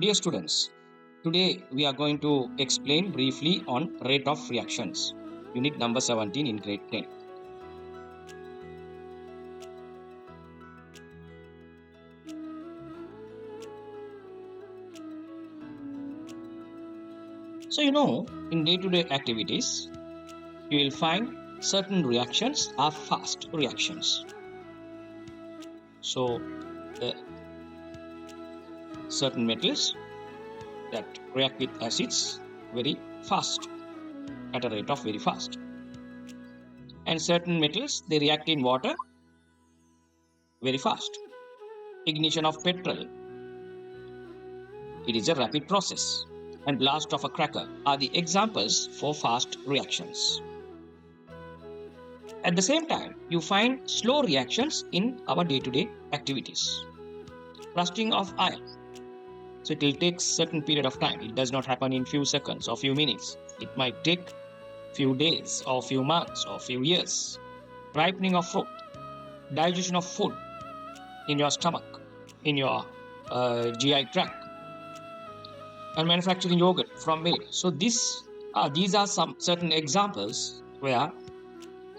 Dear students, today we are going to explain briefly on rate of reactions, unit number 17 in grade 10. So in day-to-day activities, you will find certain reactions are fast reactions. So the certain metals that react with acids very fast, at a rate of very fast. And certain metals, they react in water very fast. Ignition of petrol, it is a rapid process. And blast of a cracker are the examples for fast reactions. At the same time, you find slow reactions in our day-to-day activities. Rusting of iron. So it will take certain period of time. It does not happen in few seconds or few minutes. It might take few days or few months or few years. Ripening of fruit. Digestion of food in your stomach, in your GI tract. And manufacturing yogurt from milk. So these are some certain examples where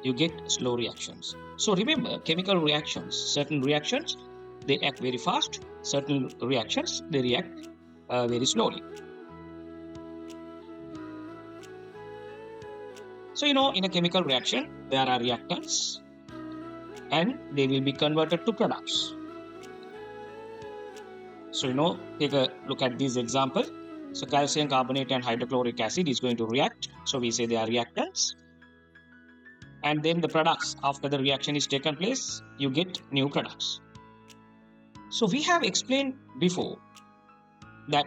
you get slow reactions. So remember, chemical reactions, certain reactions, they act very fast. Certain reactions, they react very slowly. So in a chemical reaction, there are reactants and they will be converted to products. So take a look at this example. So calcium carbonate and hydrochloric acid is going to react. So we say they are reactants. And then the products, after the reaction is taken place, you get new products. So we have explained before that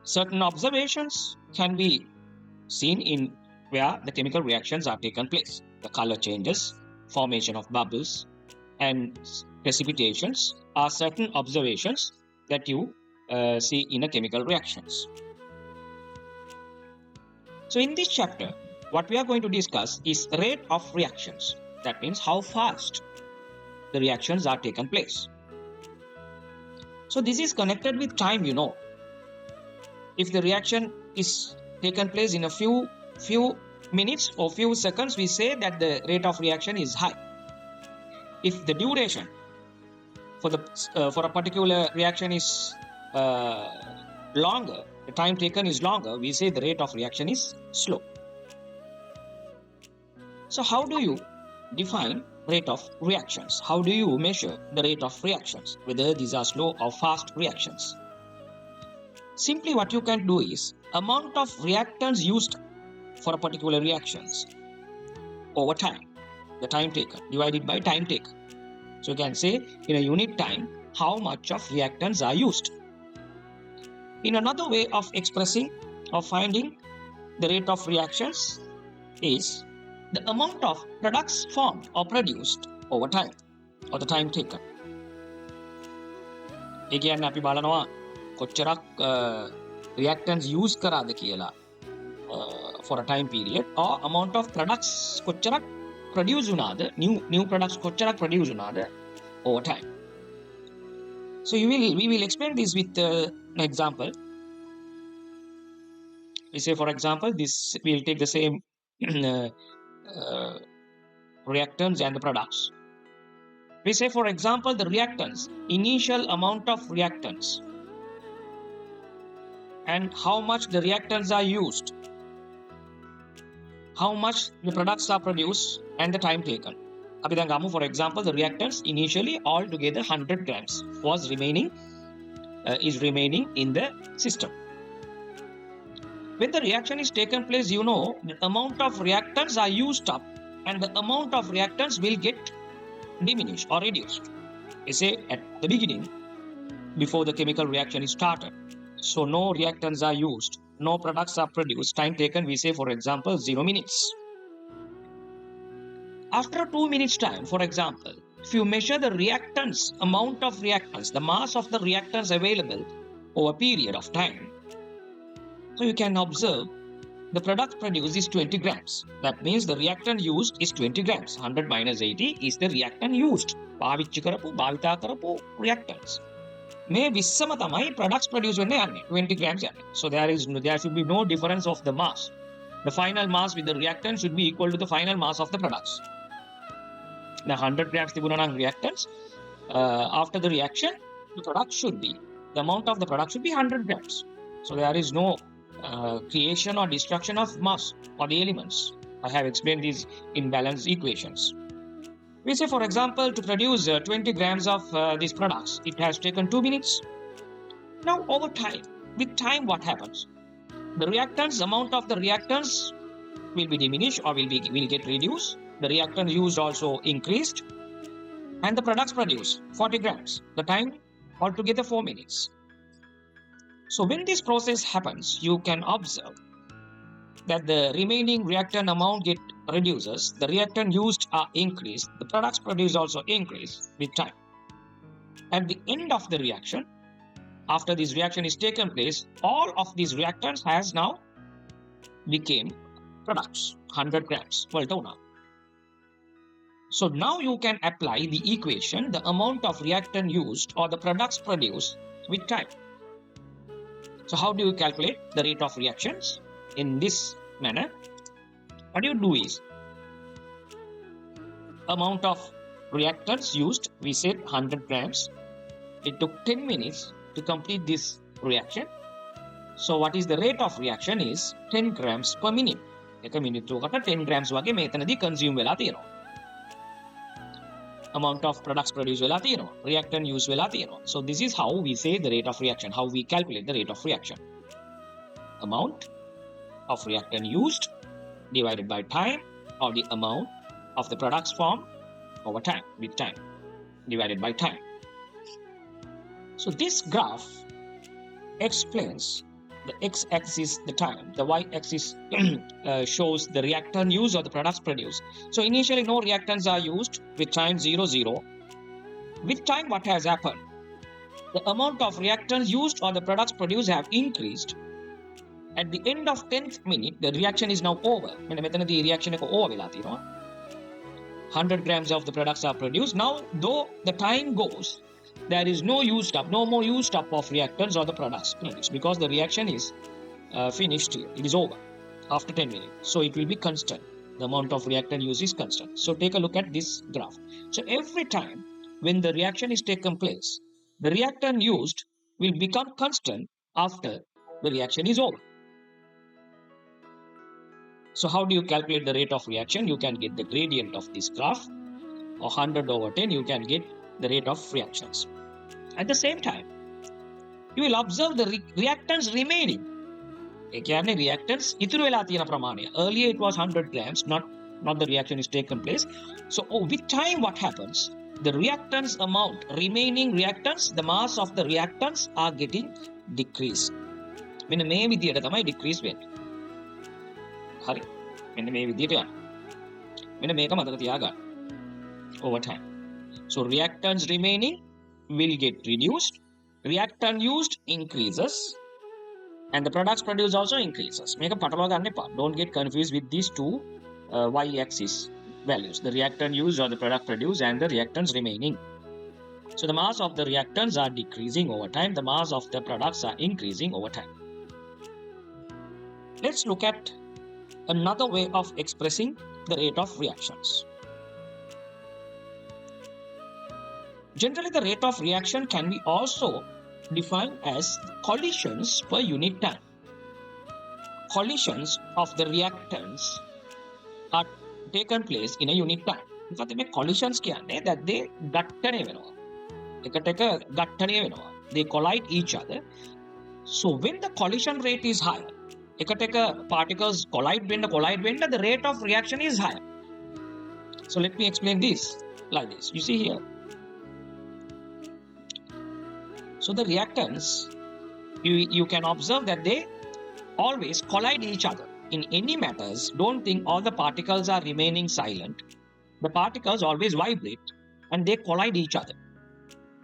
certain observations can be seen in where the chemical reactions are taken place. The color changes, formation of bubbles, and precipitations are certain observations that you see in a chemical reactions. So in this chapter, what we are going to discuss is rate of reactions. That means how fast the reactions are taken place. So this is connected with time, If the reaction is taken place in a few minutes or few seconds, we say that the rate of reaction is high. If the duration for a particular reaction is longer, the time taken is longer, we say the rate of reaction is slow. So how do you define rate of reactions? How do you measure the rate of reactions, whether these are slow or fast reactions? Simply what you can do is amount of reactants used for a particular reactions over time, the time taken divided by time taken. So you can say in a unit time how much of reactants are used. In another way of expressing or finding the rate of reactions is the amount of products formed or produced over time or the time taken. ඒ කියන්නේ අපි බලනවා කොච්චරක් reactants use කරාද කියලා for a time period or amount of products කොච්චරක් produce වුණාද new products කොච්චරක් produce වුණාද over time. So we will explain this with an example. We say, for example, this we will take the same reactants and the products. We say, for example, the reactants, initial amount of reactants and how much the reactants are used, how much the products are produced and the time taken. අපි දැන් ගමු, for example, the reactants initially all together 100 grams is remaining in the system. When the reaction is taken place, the amount of reactants are used up and the amount of reactants will get diminished or reduced. We say at the beginning, before the chemical reaction is started, so no reactants are used, no products are produced, time taken, we say, for example, 0 minutes. After 2 minutes time, for example, if you measure the reactants, amount of reactants, the mass of the reactants available over a period of time, so you can observe the product produced is 20 grams. That means the reactant used is 20 grams. 100 minus 80 is the reactant used. භාවිතා කරපු reactants. මේ 20ම තමයි products produce වෙන්න යන්නේ 20 grams යන්නේ. So there should be no difference of the mass. The final mass with the reactant should be equal to the final mass of the products. Now 100 grams තිබුණා නම් reactants, after the reaction the product should be, the amount of the product should be 100 grams. So there is no creation or destruction of mass or the elements. I have explained these imbalance equations. We say, for example, to produce 20 grams of these products, it has taken 2 minutes. Now, over time, with time, what happens? The reactants, amount of the reactants will be diminished or will get reduced. The reactant used also increased, and the products produced 40 grams. The time altogether 4 minutes. So when this process happens, you can observe that the remaining reactant amount reduces, the reactant used are increased, the products produced also increase with time. At the end of the reaction, after this reaction is taken place, all of these reactants has now became products, 100 grams. So now you can apply the equation, the amount of reactant used or the products produced with time. So how do you calculate the rate of reactions? In this manner, what you do is, amount of reactants used, we said 100 grams. It took 10 minutes to complete this reaction. So what is the rate of reaction is 10 grams per minute. එක මිනිත්තුවකට 10 grams වගේ මේතනදී consume වෙලා තියෙනවා. Amount of products produced වෙලා තියෙනවා. Reactant used වෙලා තියෙනවා. So this is how we say the rate of reaction, how we calculate the rate of reaction. Amount of reactant used divided by time, or the amount of the products formed over time, with time, divided by time. So this graph explains the x-axis the time, the y-axis shows the reactant used or the products produced. So initially no reactants are used, with time 0, 0. With time what has happened? The amount of reactants used or the products produced have increased. At the end of 10th minute, the reaction is now over. මෙතනදී reaction එක over වෙලා තියෙනවා. 100 grams of the products are produced. Now, though the time goes, there is no more used up of reactants or the products produced, because the reaction is finished here. It is over after 10 minutes. So it will be constant. The amount of reactant use is constant. So take a look at this graph. So every time when the reaction is taken place, the reactant used will become constant after the reaction is over. So how do you calculate the rate of reaction? You can get the gradient of this graph, or 100 over 10, you can get the rate of reactions. At the same time, you will observe the reactants remaining. ඒ කියන්නේ reactants ඉතුරු වෙලා තියෙන ප්‍රමාණය. Earlier it was 100 grams, not the reaction is taken place. So with time what happens? The reactants amount, remaining reactants, the mass of the reactants are getting decreased. මෙන්න මේ විදියට තමයි decrease වෙන්නේ. හරි. මෙන්න මේ විදියට යනවා. මෙන්න මේක මතක තියාගන්න. Over time. So reactants remaining will get reduced. Reactant used increases. And the products produced also increases. මේක පටලවා ගන්න එපා. Don't get confused with these two y-axis values. The reactant used or the product produced and the reactants remaining. So the mass of the reactants are decreasing over time. The mass of the products are increasing over time. Let's look at another way of expressing the rate of reactions. Generally, the rate of reaction can be also defined as collisions per unit time. Collisions of the reactants are taken place in a unit time. මොකද මේ collisions කියන්නේ that they ඝට්ටණය වෙනවා. එකට එක ඝට්ටණය වෙනවා. They collide each other. So when the collision rate is high, එකට එක particles collide වෙන්න the rate of reaction is higher. So let me explain this like this. You see here. So the reactants, you can observe that they always collide each other. In any matters, don't think all the particles are remaining silent. The particles always vibrate and they collide each other.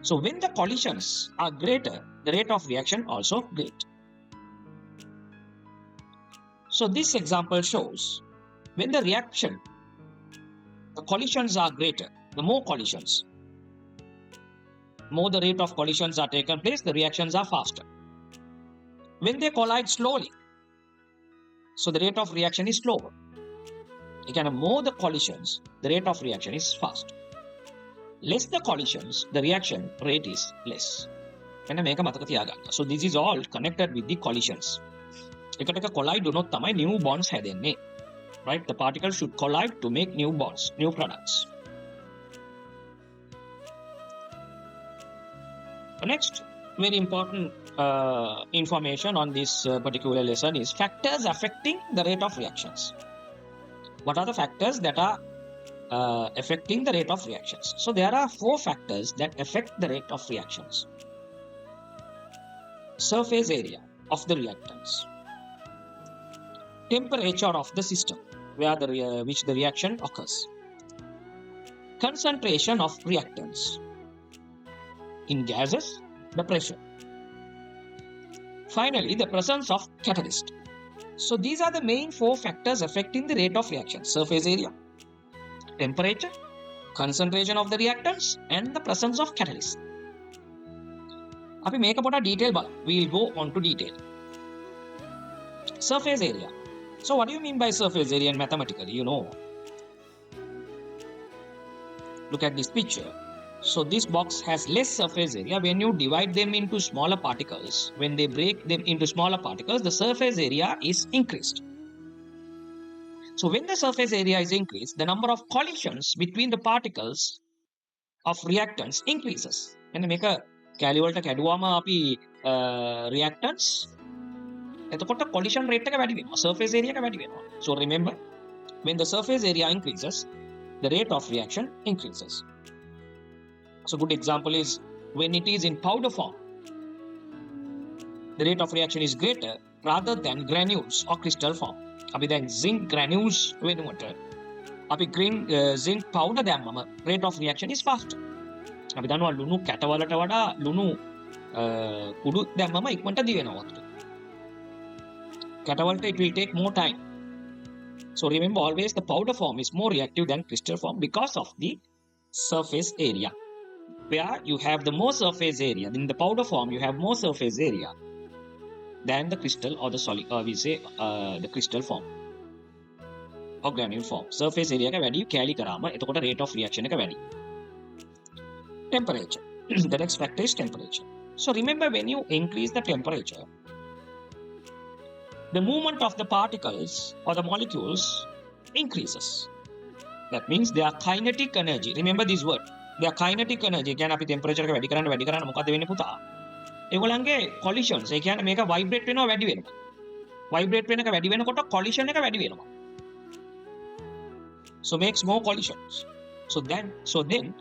So when the collisions are greater, the rate of reaction also great. So this example shows when the collisions are greater, the more collisions, more the rate of collisions are taken place, the reactions are faster. When they collide slowly, so the rate of reaction is slower. Again, more the collisions, the rate of reaction is fast. Less the collisions, the reaction rate is less. So this is all connected with the collisions. එකට collide වුණොත් තමයි new bonds හැදෙන්නේ. Right? The particles should collide to make new bonds, new products. The next very important information on this particular lesson is factors affecting the rate of reactions. What are the factors that are affecting the rate of reactions? So there are 4 factors that affect the rate of reactions. Surface area of the reactants, temperature of the system where which the reaction occurs, concentration of reactants in gases, the pressure, finally the presence of catalyst. So these are the main 4 factors affecting the rate of reaction: surface area, temperature, concentration of the reactants, and the presence of catalyst. අපි මේක පොඩ්ඩක් detail බලමු. We will go on to detail. Surface area. So what do you mean by surface area in mathematically? You know, look at this picture. So this box has less surface area. When you divide them into smaller particles, when they break them into smaller particles, the surface area is increased. So when the surface area is increased, the number of collisions between the particles of reactants increases. And make a කැලි වලට කැඩුවාම අපි reactants එතකොට collision rate එක වැඩි වෙනවා, surface area එක වැඩි වෙනවා. So remember, when the surface area increases, the rate of reaction increases. So good example is when it is in powder form, the rate of reaction is greater rather than granules or crystal form. අපි දැන් zinc granules වෙනුවට අපි zinc powder දැම්මම rate of reaction is faster. අපි දන්නවා ලුණු කැටවලට වඩා ලුණු කුඩු දැම්මම ඉක්මනට දිවෙනවා. කැටවලට it will take more time. So remember always the powder form is more reactive than crystal form because of the surface area. Where you have the more surface area, in the powder form you have more surface area than the crystal or the solid, we say the crystal form or granule form. Surface area එක වැඩි කැලි කරාම එතකොට rate of reaction එක වැඩි. Temperature. The next factor is temperature. So remember, when you increase the temperature, the movement of the particles or the molecules increases. That means their kinetic energy. Remember this word. Their kinetic energy. කියන්නේ අපි temperature එක වැඩි කරන්න මොකද වෙන්නේ පුතා? ඒගොල්ලන්ගේ collisions. ඒ කියන්නේ මේක vibrate වෙනවා වැඩි වෙනවා. Vibrate වෙන එක වැඩි වෙනකොට collision එක වැඩි වෙනවා. So makes more collisions. So then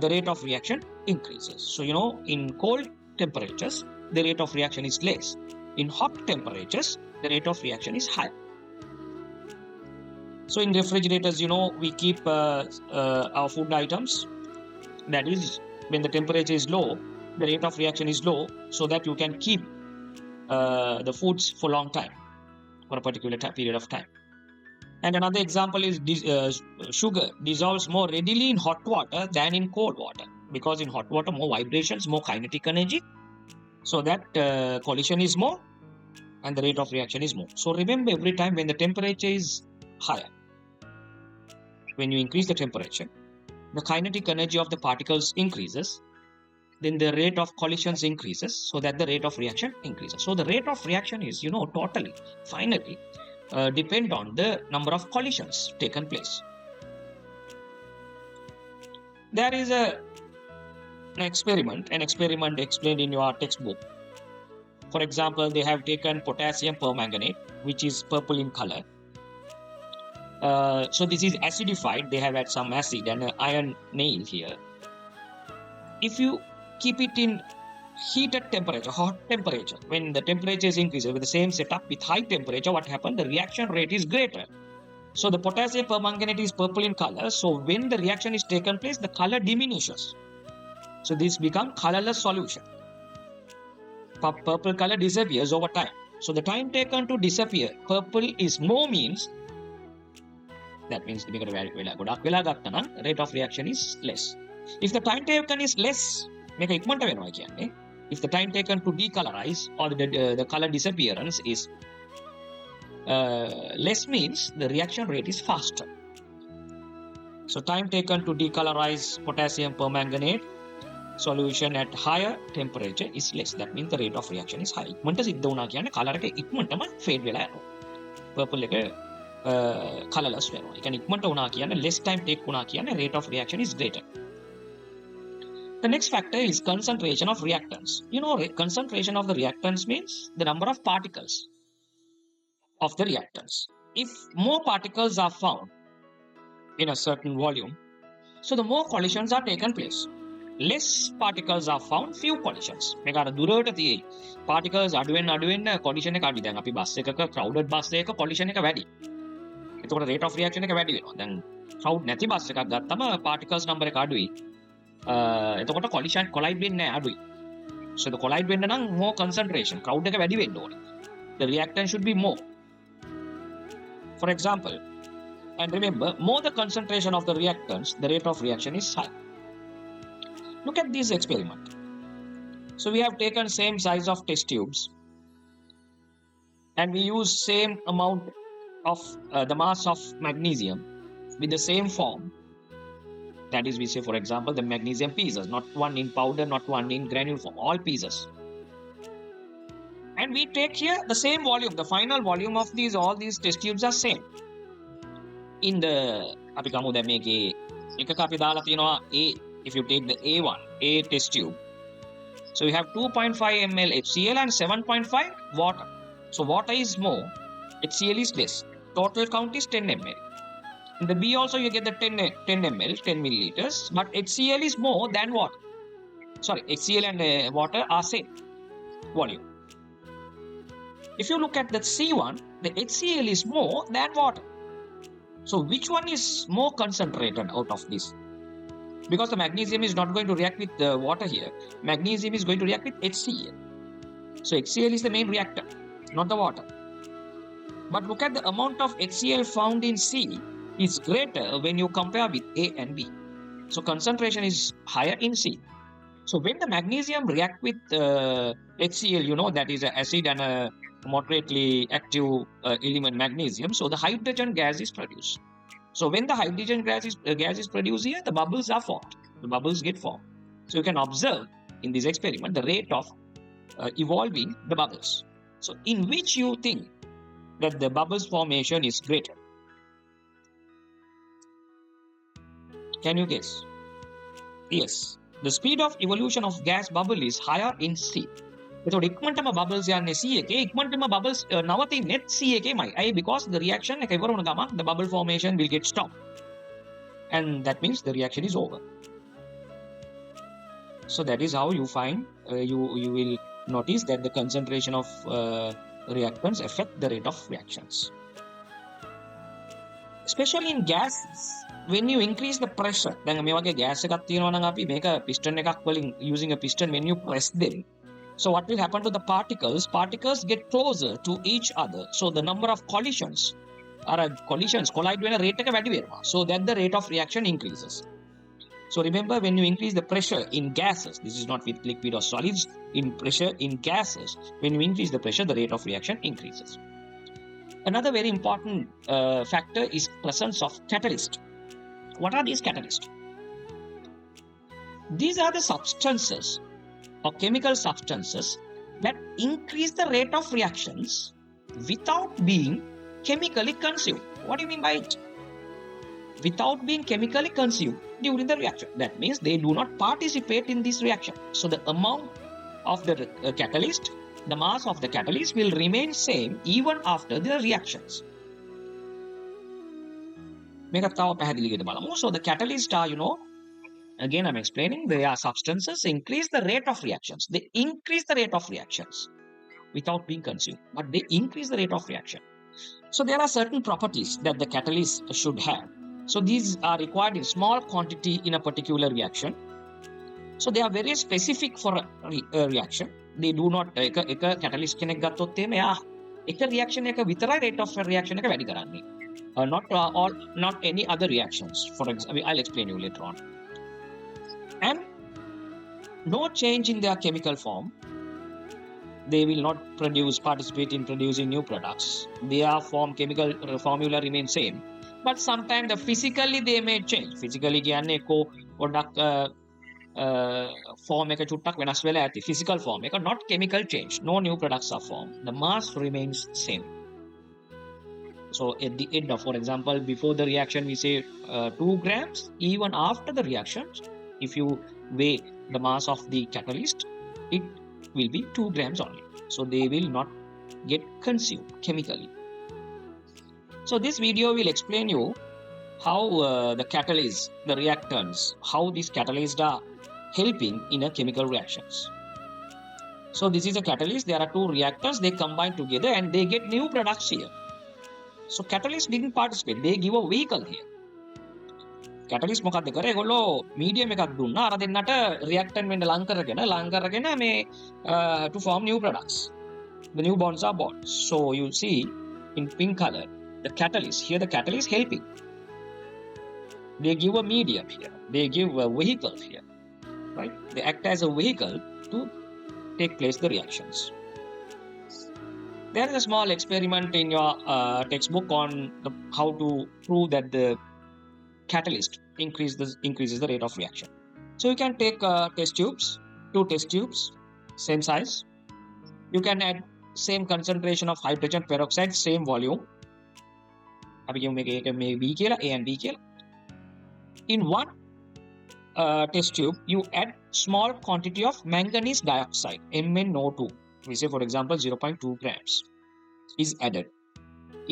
the rate of reaction increases. So you know, in cold temperatures the rate of reaction is less. In hot temperatures the rate of reaction is high. So in refrigerators, you know, we keep our food items. That is, when the temperature is low, the rate of reaction is low, so that you can keep the foods for a long time, for a particular period of time. And another example is sugar dissolves more readily in hot water than in cold water, because in hot water more vibrations, more kinetic energy, so that collision is more and the rate of reaction is more. So remember, every time when the temperature is higher, when you increase the temperature, the kinetic energy of the particles increases, then the rate of collisions increases, so that the rate of reaction increases. So the rate of reaction is, you know, totally, finally, depend on the number of collisions taken place. There is an experiment explained in your textbook. For example, they have taken potassium permanganate, which is purple in color. So this is acidified. They have had some acid and an iron nail here. If you keep it in heated temperature, hot temperature, when the temperature is increased with the same setup with high temperature, what happens? The reaction rate is greater. So the potassium permanganate is purple in color. So when the reaction is taken place, the color diminishes. So this becomes colorless solution. Purple color disappears over time. So the time taken to disappear, purple is more means, that means the rate of reaction is less. If the time taken is less, මේක ඉක්මනට වෙනවා කියන්නේ. If the time taken to decolorize or the color disappearance is less means the reaction rate is faster. So time taken to decolorize potassium permanganate solution at higher temperature is less. That means the rate of reaction is high. ඉක්මනට සිද්ධ වුණා කියන්නේ colour එක ඉක්මනටම fade වෙලා යනවා. Purple එක colorless වෙනවා. ඒ කියන්නේ ඉක්මනට වුණා කියන්නේ less time take වුණා කියන්නේ rate of reaction is greater. The next factor is concentration of reactants. You know, concentration of the reactants means the number of particles of the reactants. If more particles are found in a certain volume, so the more collisions are taken place. Less particles are found, few collisions. මේක අර දුරට තියෙයි. particles අඩුවෙන් collision එක අඩුයි. දැන් අපි bus එකක crowded බස් එකක collision එක වැඩි. එතකොට rate of reaction එක වැඩි වෙනවා. දැන් crowd නැති බස් එකක් ගත්තම particles number එක අඩුයි. එතකොට collide වෙන්නේ නැහැ අඩුයි. So the collide වෙන්න නම් more concentration, crowd එක වැඩි වෙන්න ඕනේ. The reactant should be more. For example, and remember, more the concentration of the reactants, the rate of reaction is high. Look at this experiment. So we have taken same size of test tubes and we use same amount of the mass of magnesium with the same form. That is, we say, for example, the magnesium pieces, not one in powder, not one in granule form, all pieces. And we take here the same volume, the final volume of all these test tubes are same. In the අපි ගමු දැන් මේකේ එකක අපි දාලා තියෙනවා A. If you take the A1, A test tube, so you have 2.5 ml HCl and 7.5 water. So water is more, HCl is less. Total count is 10 ml. In the B also you get the 10 ml, 10 milliliters, but HCl is more than water. Sorry, HCl and water are same volume. If you look at the C1, the HCl is more than water. So which one is more concentrated out of this? Because the magnesium is not going to react with the water here. Magnesium is going to react with HCl. So HCl is the main reactor, not the water. But look at the amount of HCl found in C is greater when you compare with A and B. So concentration is higher in C. So when the magnesium react with HCl, you know, that is an acid and a moderately active element magnesium, so the hydrogen gas is produced. So when the hydrogen gas is produced here, the bubbles are formed. The bubbles get formed. So you can observe in this experiment the rate of evolving the bubbles. So in which you think that the bubbles formation is greater? Can you guess? Yes. The speed of evolution of gas bubble is higher in C. එතකොට ඉක්මනටම bubbles යන්නේ C එකේ, ඉක්මනටම bubbles නවතින්නේ C එකේමයි. ඇයි? Because the reaction එක ඉවර වුණ ගමන් the bubble formation will get stopped. And that means the reaction is over. So that is how you find, you will notice that the concentration of reactants affect the rate of reactions. Especially in gases, when you increase the pressure, දැන් මේ වගේ gas එකක් තියෙනවා නම් අපි මේක piston එකක් වලින් using a piston, when you press them, so what will happen to the particles? Particles get closer to each other. So the number of collisions collide වෙන rate එක වැඩි වෙනවා. So that the rate of reaction increases. So remember, when you increase the pressure in gases, this is not with liquid or solids, in pressure in gases, when you increase the pressure, the rate of reaction increases. Another very important factor is presence of catalyst. What are these catalysts? These are the substances or chemical substances that increase the rate of reactions without being chemically consumed. What do you mean by it? Without being chemically consumed during the reaction. That means they do not participate in this reaction. So the amount of the catalyst, the mass of the catalyst will remain same even after the reactions. So the catalysts are, you know, again I'm explaining, they are substances increase the rate of reactions. They increase the rate of reactions without being consumed, but they increase the rate of reaction. So there are certain properties that the catalyst should have. So these are required in small quantity in a particular reaction. So they are very specific for a reaction. They do not එක catalyst කෙනෙක් ගත්තොත් එමේ එක reaction එක විතරයි rate of reaction එක වැඩි කරන්නේ. Not any other reactions. For example, I'll explain you later on. And no change in their chemical form. They will not participate in producing new products. Their chemical formula remains same. But sometimes physically they may change. Physically කියන්නේ එක්කෝ පොඩ්ඩක් form එක චුට්ටක් වෙනස් වෙලා ඇති. Physical form එක, not chemical change. No new products are formed. The mass remains same. So at the end of, for example, before the reaction we say 2 grams. Even after the reaction, if you weigh the mass of the catalyst, it will be 2 grams only. So they will not get consumed chemically. So this video will explain you how the catalysts, the reactants, how these catalysts are helping in a chemical reactions. So this is a catalyst. There are 2 reactants. They combine together and they get new products here. So catalyst didn't participate. They give a vehicle here. Catalyst මොකක්ද කරේ? ඒගොල්ලෝ medium එකක් දුන්නා. අර දෙන්නට reactant වෙන්න ලං කරගෙන මේ to form new products. The new bonds are born. So you see in pink color the catalyst. Here the catalyst helping. They give a medium here. They give a vehicle here. Right? They act as a vehicle to take place the reactions. There is a small experiment in your textbook on how to prove that the catalyst increases the rate of reaction. So you can take test tubes, 2 test tubes, same size. You can add same concentration of hydrogen peroxide, same volume. අපි කියමු මේ B කියලා, A and B කියලා. In one test tube, you add small quantity of manganese dioxide, MnO2. We say, for example, 0.2 grams is added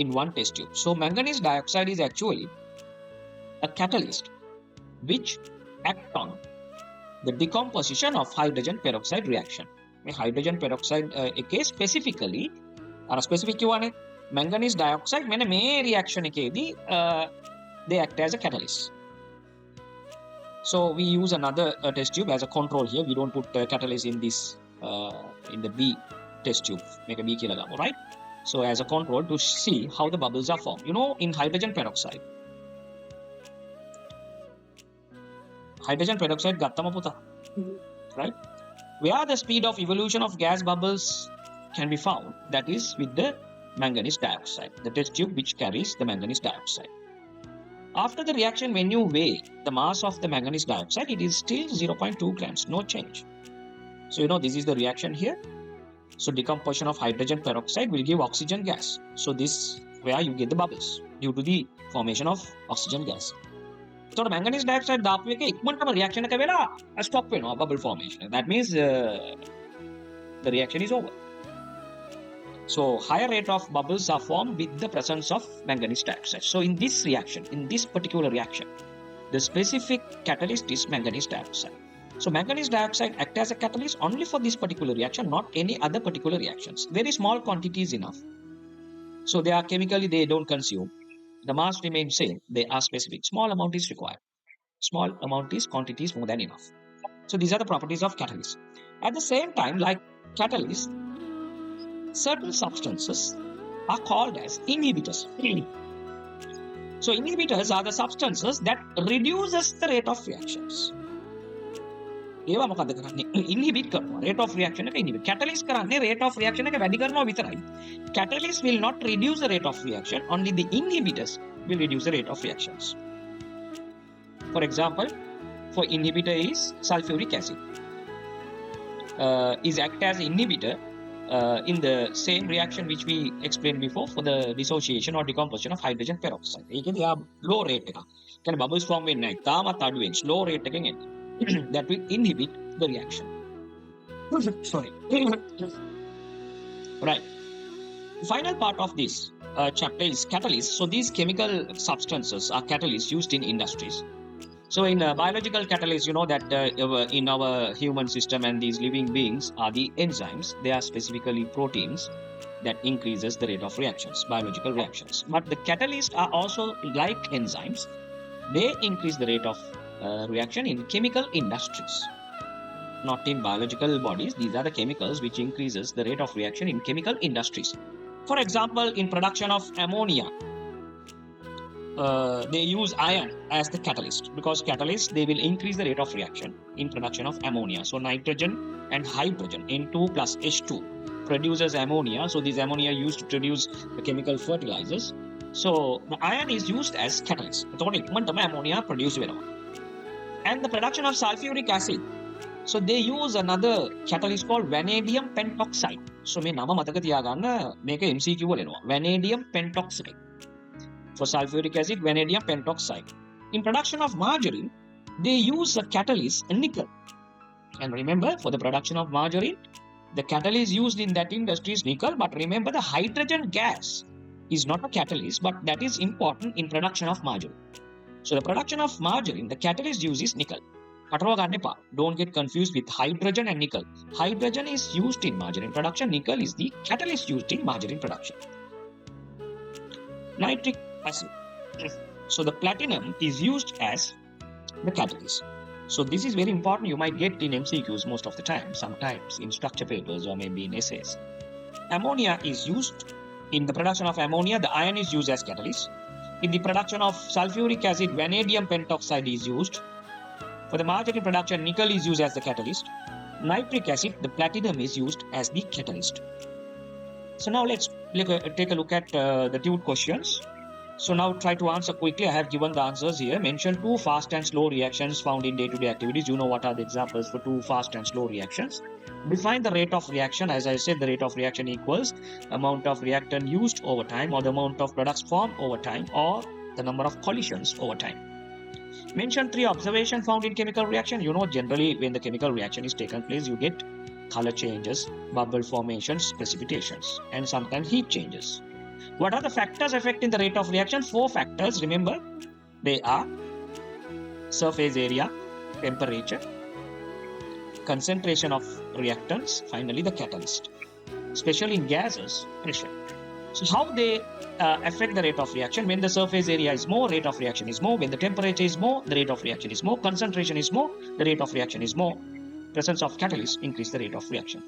in one test tube. So manganese dioxide is actually a catalyst which act on the decomposition of hydrogen peroxide reaction. Hydrogen peroxide case specifically, specific manganese dioxide මේ reaction එකේදී they act as a catalyst. So we use another test tube as a control here. We don't put catalyst in this in the B test tube. Make a B කියලා ගමු, right? So as a control to see how the bubbles are formed. You know, in hydrogen peroxide ගත්තම පුතා, right? Where the speed of evolution of gas bubbles can be found, that is with the manganese dioxide, the test tube which carries the manganese dioxide. After the reaction, when you weigh the mass of the manganese dioxide, it is still 0.2 grams, no change. So you know this is the reaction here. So decomposition of hydrogen peroxide will give oxygen gas. So this where you get the bubbles due to the formation of oxygen gas. So the manganese dioxide දාපු එක ඉක්මනටම reaction එක වෙලා stop වෙනවා, bubble formation. That means the reaction is over. So higher rate of bubbles are formed with the presence of manganese dioxide. So in this reaction, in this particular reaction, the specific catalyst is manganese dioxide. So manganese dioxide acts as a catalyst only for this particular reaction, not any other particular reactions. Very small quantity is enough. So they are chemically, they don't consume. The mass remains same. They are specific. Small amount is required. Small amount is quantity is more than enough. So these are the properties of catalyst. At the same time, like catalyst, certain substances are called as inhibitors. So inhibitors are the substances that reduces the rate of reactions. ඒවා මොකද කරන්නේ? inhibit කරනවා. Rate of reaction එක inhibit. Catalyst කරන්නේ rate of reaction එක වැඩි කරනවා විතරයි. Catalyst will not reduce the rate of reaction. Only the inhibitors will reduce the rate of reactions. For example, for inhibitor is sulfuric acid. Is act as inhibitor in the same reaction which we explained before for the dissociation or decomposition of hydrogen peroxide. ඒකේ තියා low rate එක. කියන්නේ bubbles form වෙන්නේ නැහැ. තාමත් අඩුවෙන් slow rate එකෙන් එන්නේ. That will inhibit the reaction. Sorry. Right. The final part of this chapter is catalysts. So these chemical substances are catalysts used in industries. So in biological catalysts, you know that in our human system and these living beings are the enzymes. They are specifically proteins that increases the rate of reactions, biological reactions. But the catalysts are also like enzymes. They increase the rate of reaction in chemical industries, not in biological bodies. These are the chemicals which increases the rate of reaction in chemical industries. For example, in production of ammonia, they use iron as the catalyst, because catalysts, they will increase the rate of reaction in production of ammonia. So nitrogen and hydrogen, N2 plus H2, produces ammonia. So this ammonia used to produce the chemical fertilizers. So the iron is used as catalyst. Ammonia produced. And the production of sulfuric acid. So they use another catalyst called vanadium pentoxide. So මේ නම මතක තියාගන්න, මේක MCQ වල එනවා. Vanadium pentoxide. For sulfuric acid, vanadium pentoxide. In production of margarine, they use a catalyst, nickel. And remember, for the production of margarine, the catalyst used in that industry is nickel. But remember, the hydrogen gas is not a catalyst, but that is important in production of margarine. So the production of margarine, the catalyst used is nickel. Don't get confused with hydrogen and nickel. Hydrogen is used in margarine production. Nickel is the catalyst used in margarine production. Nitric acid. So the platinum is used as the catalyst. So this is very important. You might get in MCQs most of the time, sometimes in structure papers or maybe in essays. Ammonia is used. In the production of ammonia, the iron is used as catalyst. In the production of sulfuric acid, vanadium pentoxide is used. For the margarine production, nickel is used as the catalyst. Nitric acid, the platinum is used as the catalyst. So now let's take a look at the two questions. So now try to answer quickly. I have given the answers here. Mention two fast and slow reactions found in day-to-day activities. You know what are the examples for two fast and slow reactions. Define the rate of reaction. As I said, the rate of reaction equals amount of reactant used over time, or the amount of products formed over time, or the number of collisions over time. Mention three observations found in chemical reaction. You know, generally when the chemical reaction is taken place, you get color changes, bubble formations, precipitations, and sometimes heat changes. What are the factors affecting the rate of reaction? Four factors, remember. They are surface area, temperature, concentration of reactants, finally the catalyst. Especially in gases, pressure. So how they affect the rate of reaction? When the surface area is more, rate of reaction is more. When the temperature is more, the rate of reaction is more. Concentration is more, the rate of reaction is more. Presence of catalyst increase the rate of reaction.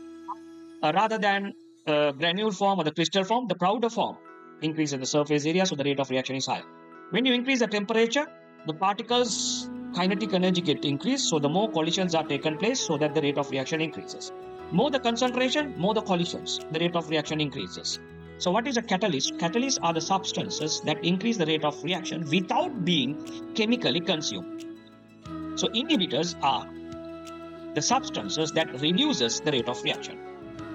Rather than granule form or the crystal form, the powder form increases the surface area, so the rate of reaction is higher. When you increase the temperature, the particles' kinetic energy get increased, so the more collisions are taken place, so that the rate of reaction increases. More the concentration, more the collisions, the rate of reaction increases. So what is a catalyst? Catalysts are the substances that increase the rate of reaction without being chemically consumed. So inhibitors are the substances that reduces the rate of reaction.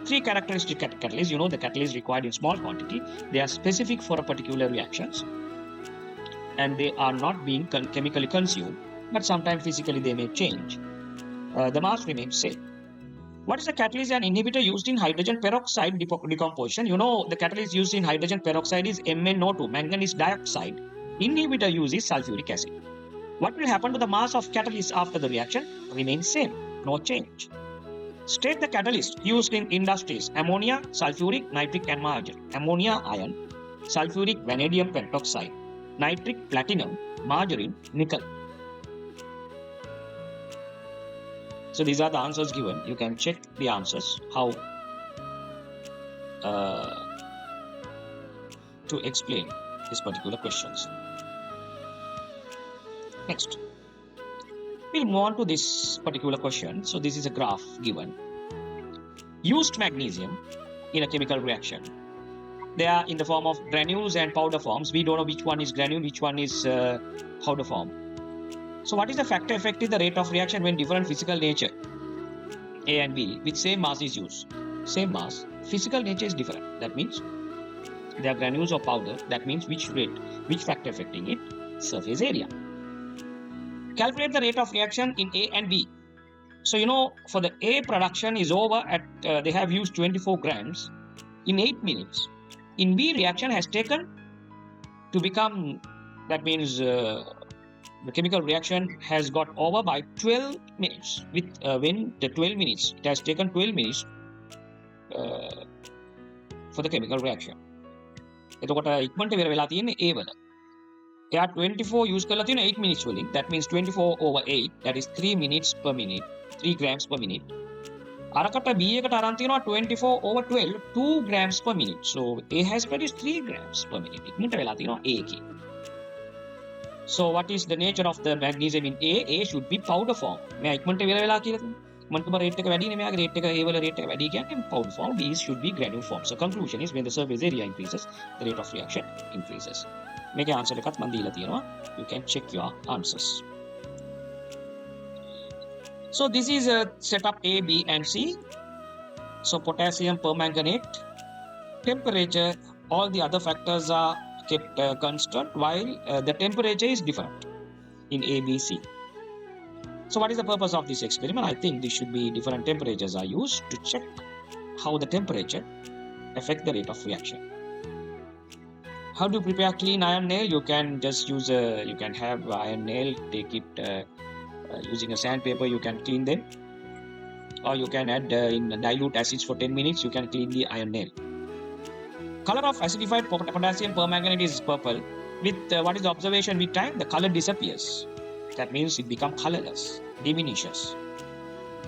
Three characteristic catalysts. You know, the catalyst required in small quantity. They are specific for a particular reactions, and they are not being chemically consumed, but sometimes physically they may change. The mass remains same. What is the catalyst and inhibitor used in hydrogen peroxide decomposition? You know, the catalyst used in hydrogen peroxide is MnO2, manganese dioxide. Inhibitor use is sulfuric acid. What will happen to the mass of catalyst after the reaction? Remains same, no change. State the catalyst used in industries: ammonia, sulfuric, nitric, and margarine. Ammonia, iron; sulfuric, vanadium pentoxide; nitric, platinum; margarine, nickel. So these are the answers given. You can check the answers, how to explain these particular questions. Next, we'll move on to this particular question. So this is a graph given. Used magnesium in a chemical reaction. They are in the form of granules and powder forms. We don't know which one is granule, which one is powder form. So what is the factor affecting the rate of reaction when different physical nature, A and B, with same mass is used? Same mass, physical nature is different. That means they are granules or powder. That means which rate, which factor affecting it? Surface area. Calculate the rate of reaction in A and B. So you know, for the A production is over at, they have used 24 grams in 8 minutes. In B, reaction has taken to become, that means the chemical reaction has got over by 12 minutes. With when the 12 minutes, it has taken 12 minutes for the chemical reaction. එතකොට ඉක්මනට ඉවර වෙලා තියෙන්නේ A වල. එයා 24 use කරලා තියෙන 8 minutes වලින්. That means 24 over 8, that is 3 minutes per minute, 3 grams per minute. අරකට B එකට අරන් තියෙනවා 24 over 12, 2 grams per minute. So A has produced 3 grams per minute. ඉක්මනට වෙලා තියෙනවා A එකේ. So what is the nature of the magnesium in A? A should be powder form. මේ ඉක්මනට වෙලා වෙලා කියලා තියෙනවා. ඉක්මනටම rate එක වැඩි නේ මෙයාගේ rate එක A වල rate එක වැඩි කියන්නේ powder form. B should be granule form. So conclusion is when the surface area increases, the rate of reaction increases. මේකේ answer එකත් මම දීලා තියෙනවා. You can check your answers. So this is a setup A, B and C. So potassium permanganate, temperature, all the other factors are kept constant while the temperature is different in A, B, C. So what is the purpose of this experiment? I think this should be different temperatures are used to check how the temperature affect the rate of reaction. How to prepare clean iron nail? You can just use you can have iron nail, take it using a sandpaper, you can clean them, or you can add in dilute acids for 10 minutes, you can clean the iron nail. Color of acidified potassium permanganate is purple. With what is the observation with time? The color disappears. That means it becomes colorless, diminishes.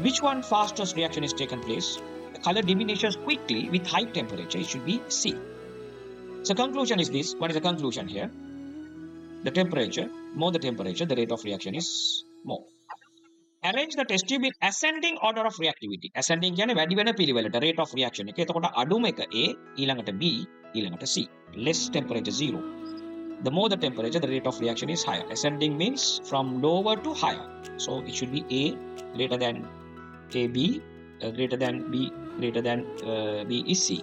Which one fastest reaction is taken place? The color diminishes quickly with high temperature. It should be C. So conclusion is this. What is the conclusion here? The temperature, more the temperature, the rate of reaction is more. Arrange the test tube in ascending order of reactivity. Ascending කියන්නේ වැඩි වෙන පිළිවෙලට rate of reaction එක. එතකොට අඩුම එක A, ඊළඟට B, ඊළඟට C. Less temperature 0. The more the temperature, the rate of reaction is higher. Ascending means from lower to higher. So it should be A greater than AB, greater than B, greater than B is C.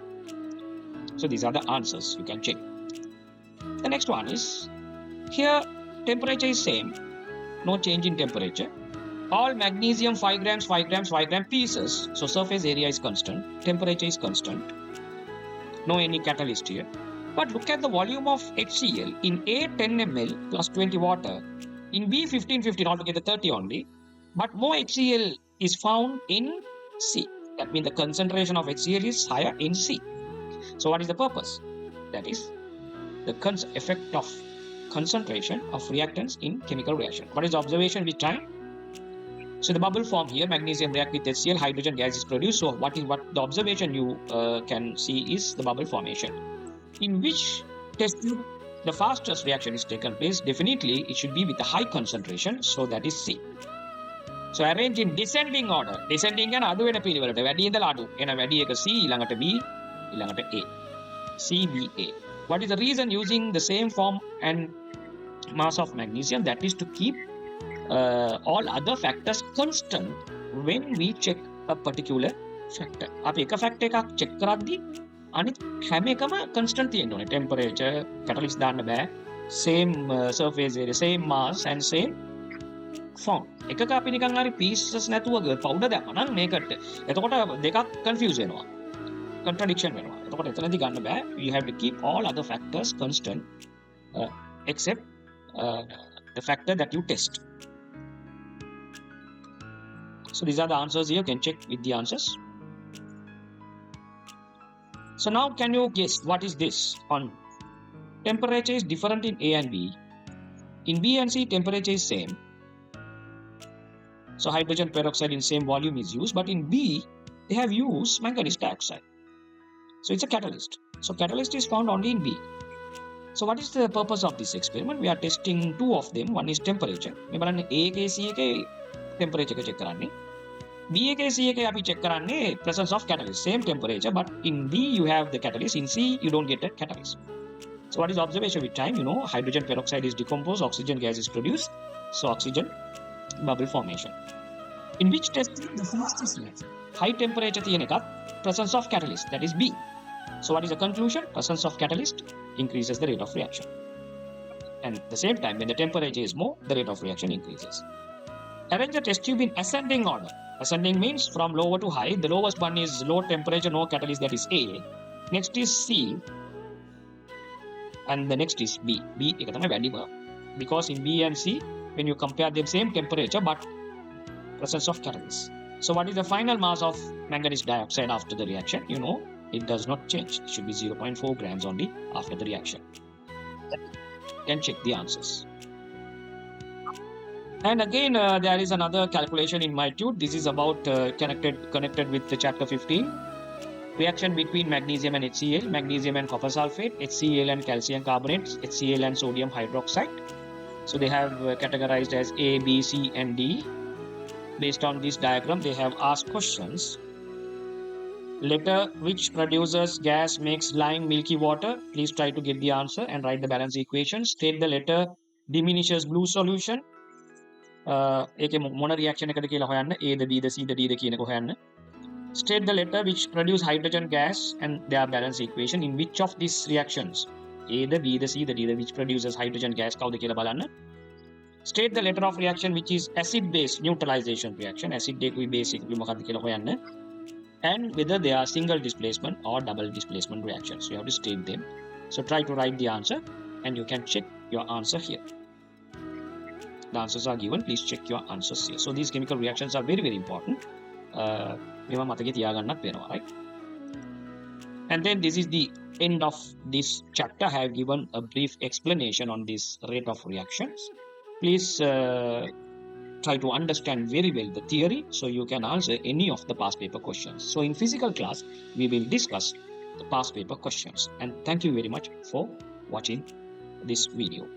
So these are the answers. You can check. The next one is, here temperature is same. No change in temperature. All magnesium 5 grams, 5 grams, 5 gram pieces. So surface area is constant. Temperature is constant. No any catalyst here. But look at the volume of HCl. In A 10 ml plus 20 water. In B 15, altogether 30 only. But more HCl is found in C. That means the concentration of HCl is higher in C. So what is the purpose? That is the effect of concentration of reactants in chemical reaction. What is the observation with time? So the bubble form here, magnesium react with HCl, hydrogen gas is produced. So what the observation you can see is the bubble formation. In which test tube the fastest reaction is taken place? Definitely it should be with a high concentration. So that is C. So arrange in descending order. Descending කියන අඩු වෙන පිළිවෙලට වැඩි ඉඳලා අඩු. එන වැඩි එක C, ඊළඟට B, ඊළඟට A. C, B, A. What is the reason using the same form and mass of magnesium? That is to keep all other factors constant when we check a particular factor. අපි එක factor එකක් check කරද්දී අනිත් හැම එකම constant තියෙන්න ඕනේ. Temperature, catalyst දාන්න බෑ. Same surface area, same mass and same form. එකක අපි නිකන් හරි pieces නැතුව powder දැම්මා නම් මේකට එතකොට දෙකක් confuse වෙනවා. Contradiction වෙනවා. එතකොට එතනදී ගන්න බෑ. You have to keep all other factors constant except the factor that you test. So these are the answers here. You can check with the answers. So now can you guess what is this? On temperature is different in A and B. In B and C temperature is same. So hydrogen peroxide in same volume is used, but in B they have used manganese dioxide. So it's a catalyst. So catalyst is found only in B. So what is the purpose of this experiment? We are testing two of them. One is temperature. මේ බලන්න A එකේ C එකේ temperature එක check කරන්නේ. B එකේ C එකේ අපි check කරන්නේ presence of catalyst. Same temperature, but in B you have the catalyst. In C you don't get a catalyst. So what is observation with time? You know, hydrogen peroxide is decomposed, oxygen gas is produced. So oxygen bubble formation. In which test the fastest reaction? High temperature තියෙන එකත් presence of catalyst. That is B. So what is the conclusion? Presence of catalyst increases the rate of reaction. And at the same time, when the temperature is more, the rate of reaction increases. Arrange the test tube in ascending order. Ascending means from lower to high. The lowest one is low temperature, no catalyst, that is A. Next is C. And the next is B. B එක තමයි වැඩිම. Because in B and C, when you compare them same temperature, but presence of catalyst. So what is the final mass of manganese dioxide after the reaction? You know, it does not change. It should be 0.4 grams only after the reaction. You can check the answers. And again, there is another calculation in my tube. This is about connected with the chapter 15. Reaction between magnesium and HCl, magnesium and copper sulfate, HCl and calcium carbonate, HCl and sodium hydroxide. So they have categorized as A, B, C, and D. Based on this diagram, they have asked questions. Letter which produces gas makes lime milky water. Please try to get the answer and write the balance equation. State the letter diminishes blue solution. ඒකේ මොන reaction එකද කියලා හොයන්න. A the B the C the D ද කියන එක හොයන්න. State the letter which produce hydrogen gas and their balance equation. In which of these reactions, A the B the C the D the which produces hydrogen gas කවුද කියලා බලන්න. State the letter of reaction which is acid base neutralization reaction. Acid එකකුයි base එකකුයි මොකක්ද කියලා හොයන්න. And whether they are single displacement or double displacement reactions. You have to state them. So try to write the answer and you can check your answer here. The answers are given. Please check your answers here. So these chemical reactions are very, very important. මේවා මතකේ තියාගන්නත් වෙනවා, right? And then this is the end of this chapter. I have given a brief explanation on this rate of reactions. Please try to understand very well the theory so you can answer any of the past paper questions. So in physical class, we will discuss the past paper questions. And thank you very much for watching this video.